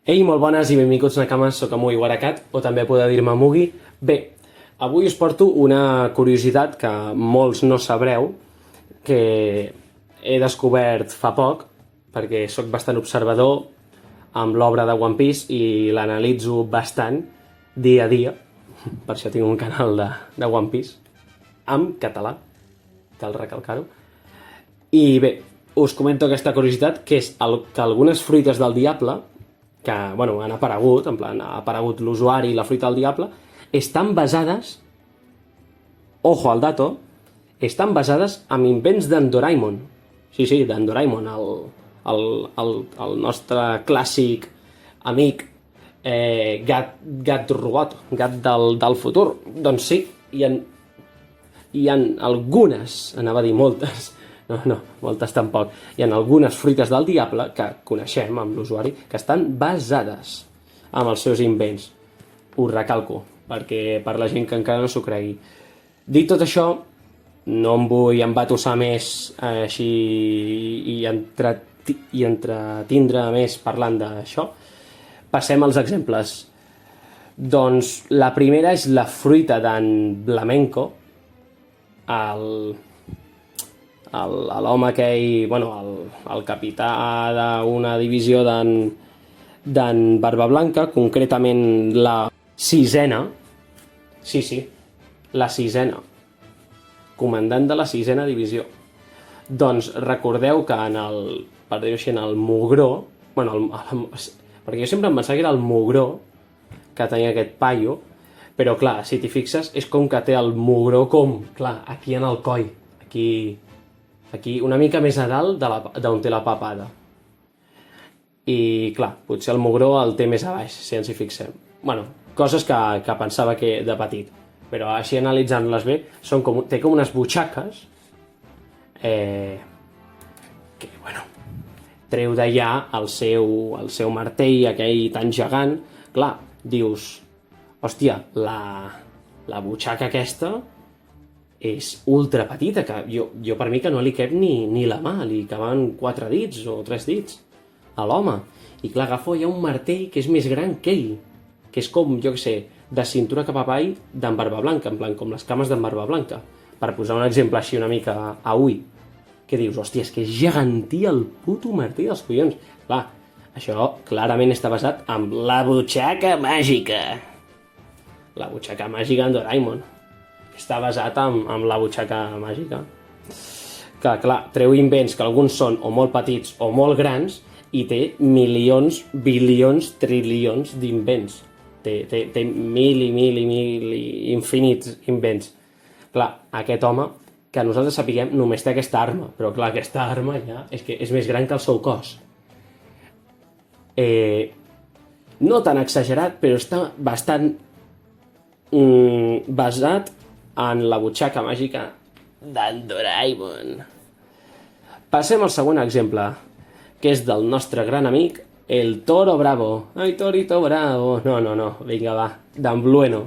Ei, molt bones i benvinguts Nakamas, soc Amui Warakat, o també podeu dir-me Mugi. Bé, avui us porto una curiositat que molts no sabreu, que he descobert fa poc, perquè sóc bastant observador amb l'obra de One Piece i l'analitzo bastant dia a dia, per això tinc un canal de One Piece, en català, cal recalcar-ho. I bé, us comento aquesta curiositat, que és que algunes fruites del diable, que bueno, han aparegut, en plan, ha aparegut l'usuari i la fruita del diable, estan basades, ojo al dato, estan basades en invents d'en Doraemon. Sí, d'en Doraemon, el nostre clàssic amic gat robot, gat del futur. Doncs sí, hi ha algunes, anava a dir moltes, no, moltes tampoc. Hi ha algunes fruites del diable que coneixem amb l'usuari que estan basades en els seus invents. Ho recalco, perquè per la gent que encara no s'ho cregui. Dit tot això, no em vull embatossar més així i entretindre més parlant d'això. Passem als exemples. Doncs la primera és la fruita d'en Blamenco, l'home aquell, bueno, el capità d'una divisió d'en Barba Blanca, concretament la sisena, sí, la sisena, comandant de la sisena divisió. Doncs recordeu que per dir-ho així, en el mugró, bueno, perquè jo sempre em pensava que era el mugró que tenia aquest paio, però clar, si t'hi fixes, és com que té el mugró clar, aquí en el coll, aquí una mica més a dalt d'on té la papada. I clar, potser el mugró el té més a baix, si ens hi fixem. Bueno, coses que pensava que de petit, però així analitzant-les bé, té com unes butxaques que, bueno, treu d'allà el seu martell, aquell tan gegant. Clar, dius, hòstia, la butxaca aquesta és ultra petita, que jo per mi que no li cap ni la mà, li caben 4 dits o 3 dits a l'home. I clar, agafo ja un martell que és més gran que ell, que és com, jo què sé, de cintura cap avall d'en Barba Blanca, en plan com les cames d'en Barba Blanca, per posar un exemple així una mica a ull. Que dius, hòstia, és que és gegantí el puto martell dels collons. Clar, això clarament està basat en la butxaca màgica. La butxaca màgica en Doraemon. Està basat en la butxaca màgica. Que, clar, treu invents que alguns són o molt petits o molt grans i té milions, bilions, trilions d'invents. Té mil i infinits invents. Clar, aquest home, que nosaltres sapiguem, només té aquesta arma, però clar, aquesta arma ja és més gran que el seu cos. No tan exagerat, però està bastant basat en la butxaca màgica d'en Doraemon. Passem al següent exemple, que és del nostre gran amic, el Toro Bravo. Ai, Torito Bravo. No, vinga, va. D'en Blueno,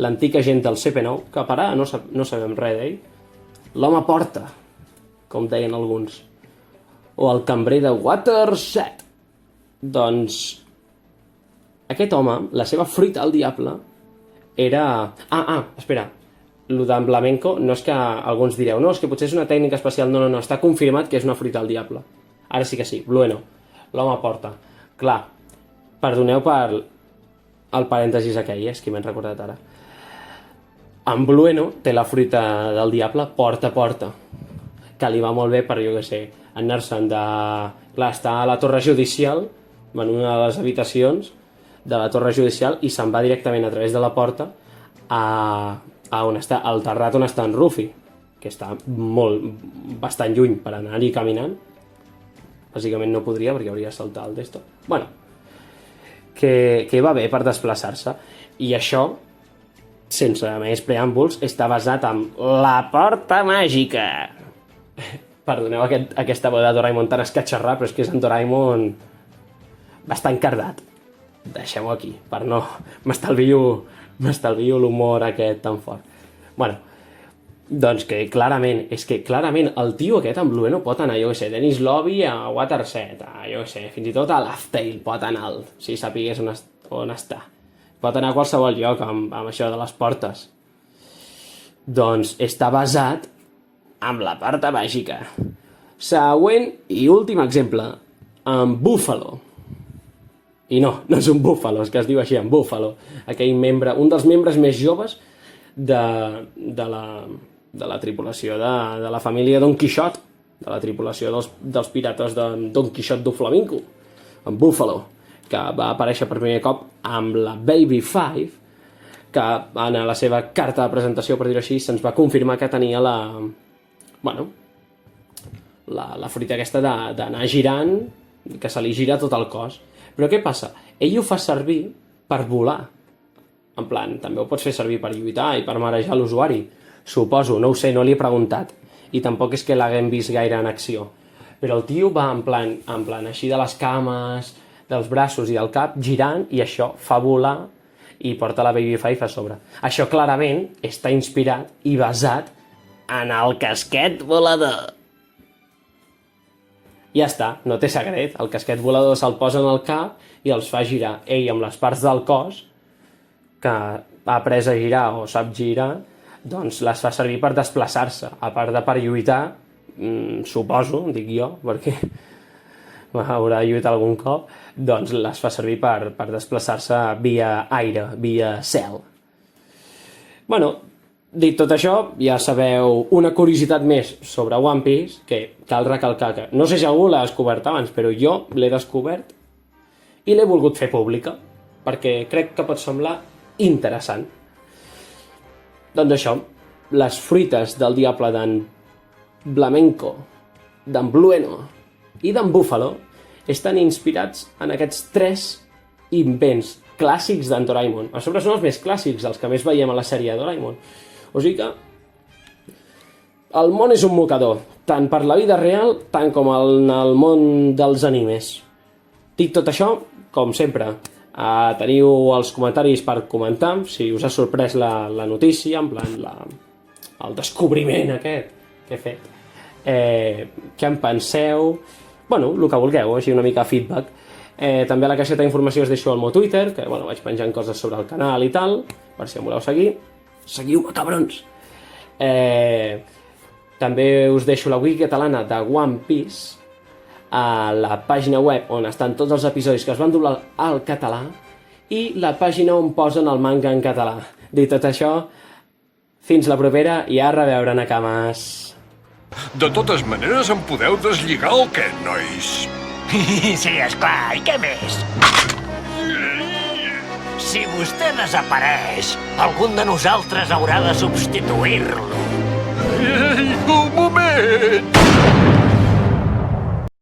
l'antic agent del CP9, que per ara no sabem res d'ell. L'home porta, com deien alguns. O el cambrer de Waterset. Doncs aquest home, la seva fruita al diable, era... espera. Lo d'en Blamenco no és que alguns direu, no, és que potser és una tècnica especial. No, està confirmat que és una fruita al diable. Ara sí que sí, Blueno, l'home porta. Clar, perdoneu per el parèntesis aquell, és que m'he recordat ara. En Blueno té la fruita del diable porta a porta, que li va molt bé per, jo què sé, anar-se'n de... Clar, està a la torre judicial, en una de les habitacions de la torre judicial, i se'n va directament a través de la porta a on està, al terrat on està en Ruffy, que està bastant lluny per anar-hi caminant. Bàsicament no podria, perquè hauria de saltar el d'esto. Bueno, que va bé per desplaçar-se. I això, sense més preàmbuls, està basat en la porta màgica. Perdoneu aquesta veu de Doraemon tan escatxarrà, però és que és en Doraemon bastant cardat. Deixem-ho aquí, per no... M'estalvio l'humor aquest tan fort. Bueno, Doncs que clarament el tio aquest en Blueno pot anar, jo què sé, Dennis Lobby a Waterset, jo què sé, fins i tot a Laughdale pot anar, si sapigués on està. Pot anar a qualsevol lloc amb això de les portes. Doncs està basat en la porta màgica. Següent i últim exemple, en Buffalo. I no és un búfalo, és que es diu així, en Buffalo. Aquell membre, un dels membres més joves de la tripulació de la família Don Quixot, de la tripulació dels pirates de Don Quixot du Flamenco, en Buffalo, que va aparèixer per primer cop amb la Baby Five, que en la seva carta de presentació, per dir-ho així, se'ns va confirmar que tenia la fruita aquesta d'anar girant, que se li gira tot el cos. Però què passa? Ell ho fa servir per volar. En plan, també ho pots fer servir per lluitar i per marejar l'usuari. Suposo, no ho sé, no li he preguntat. I tampoc és que l'haguem vist gaire en acció. Però el tio va en plan així de les cames, dels braços i del cap, girant, i això fa volar i porta la Baby Five a sobre. Això clarament està inspirat i basat en el casquet volador. Ja està, no té secret. El casquet volador se'l posa en el cap i els fa girar. Ell, amb les parts del cos que ha après a girar o sap girar, doncs les fa servir per desplaçar-se. A part de per lluitar, suposo, dic jo, perquè haurà lluitat algun cop, doncs les fa servir per desplaçar-se via aire, via cel. Bueno, dit tot això, ja sabeu una curiositat més sobre One Piece, que cal recalcar que no sé si algú l'ha descobert abans, però jo l'he descobert i l'he volgut fer pública, perquè crec que pot semblar interessant. Doncs això, les fruites del diable d'en Flamenco, d'en Blueno i d'en Buffalo estan inspirats en aquests 3 invents clàssics d'en Doraemon. A sobre són els més clàssics, els que més veiem a la sèrie de Doraemon. O sigui que el món és un mocador, tant per la vida real, tant com en el món dels animes. Dic tot això, com sempre, teniu els comentaris per comentar, si us ha sorprès la notícia, en plan el descobriment aquest que he fet. Què en penseu? Bueno, el que vulgueu, així una mica feedback. També a la caixeta d'informació us deixo el meu Twitter, que vaig penjant coses sobre el canal i tal, per si em voleu seguir. Seguiu-me, cabrons! També us deixo la wiki catalana de One Piece a la pàgina web on estan tots els episodis que es van doblar al català i la pàgina on posen el manga en català. Dit tot això, fins la propera i a reveure, Nakamas! De totes maneres, em podeu deslligar o què, nois? Sí, esclar, i què més? Si vostè desapareix, algun de nosaltres haurà de substituir-lo. Un moment!